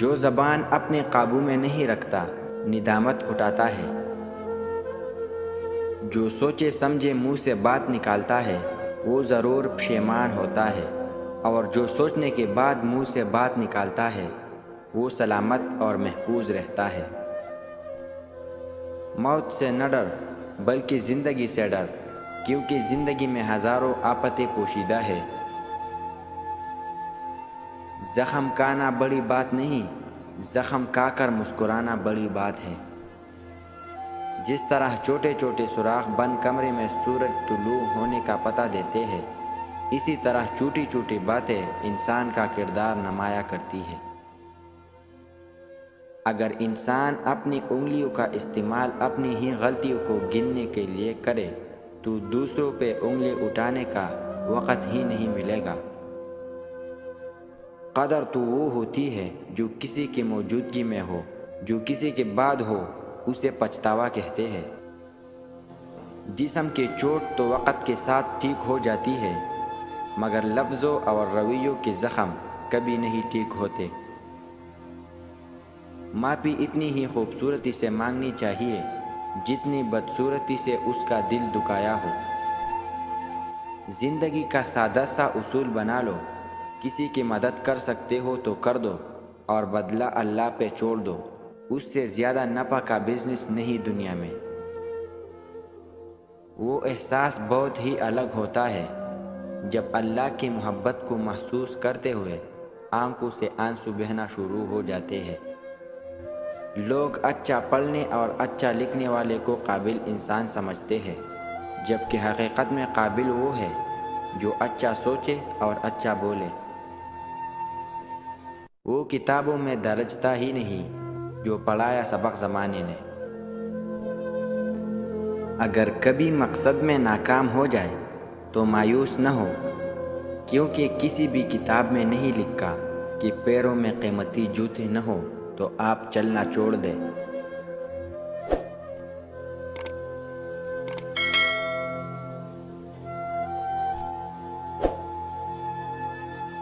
جو زبان اپنے قابو میں نہیں رکھتا ندامت اٹھاتا ہے، جو سوچے سمجھے منہ سے بات نکالتا ہے وہ ضرور پشیمان ہوتا ہے، اور جو سوچنے کے بعد منہ سے بات نکالتا ہے وہ سلامت اور محفوظ رہتا ہے۔ موت سے نہ ڈر بلکہ زندگی سے ڈر، کیونکہ زندگی میں ہزاروں آفتیں پوشیدہ ہے۔ زخم کانا بڑی بات نہیں، زخم کا کر مسکرانا بڑی بات ہے۔ جس طرح چھوٹے چھوٹے سوراخ بند کمرے میں سورج طلوع ہونے کا پتہ دیتے ہیں، اسی طرح چھوٹی چھوٹی باتیں انسان کا کردار نمایاں کرتی ہے۔ اگر انسان اپنی انگلیوں کا استعمال اپنی ہی غلطیوں کو گننے کے لیے کرے تو دوسروں پہ انگلی اٹھانے کا وقت ہی نہیں ملے گا۔ قدر تو وہ ہوتی ہے جو کسی کی موجودگی میں ہو، جو کسی کے بعد ہو اسے پچھتاوا کہتے ہیں۔ جسم کی چوٹ تو وقت کے ساتھ ٹھیک ہو جاتی ہے، مگر لفظوں اور رویوں کے زخم کبھی نہیں ٹھیک ہوتے۔ معافی اتنی ہی خوبصورتی سے مانگنی چاہیے جتنی بدصورتی سے اس کا دل دکھایا ہو۔ زندگی کا سادہ سا اصول بنا لو، کسی کی مدد کر سکتے ہو تو کر دو اور بدلہ اللہ پہ چھوڑ دو، اس سے زیادہ نفع کا بزنس نہیں دنیا میں۔ وہ احساس بہت ہی الگ ہوتا ہے جب اللہ کی محبت کو محسوس کرتے ہوئے آنکھوں سے آنسو بہنا شروع ہو جاتے ہیں۔ لوگ اچھا پڑھنے اور اچھا لکھنے والے کو قابل انسان سمجھتے ہیں، جبکہ حقیقت میں قابل وہ ہے جو اچھا سوچے اور اچھا بولے۔ وہ کتابوں میں درج تھا ہی نہیں جو پڑھایا سبق زمانے نے۔ اگر کبھی مقصد میں ناکام ہو جائے تو مایوس نہ ہو، کیونکہ کسی بھی کتاب میں نہیں لکھا کہ پیروں میں قیمتی جوتے نہ ہو تو آپ چلنا چھوڑ دیں۔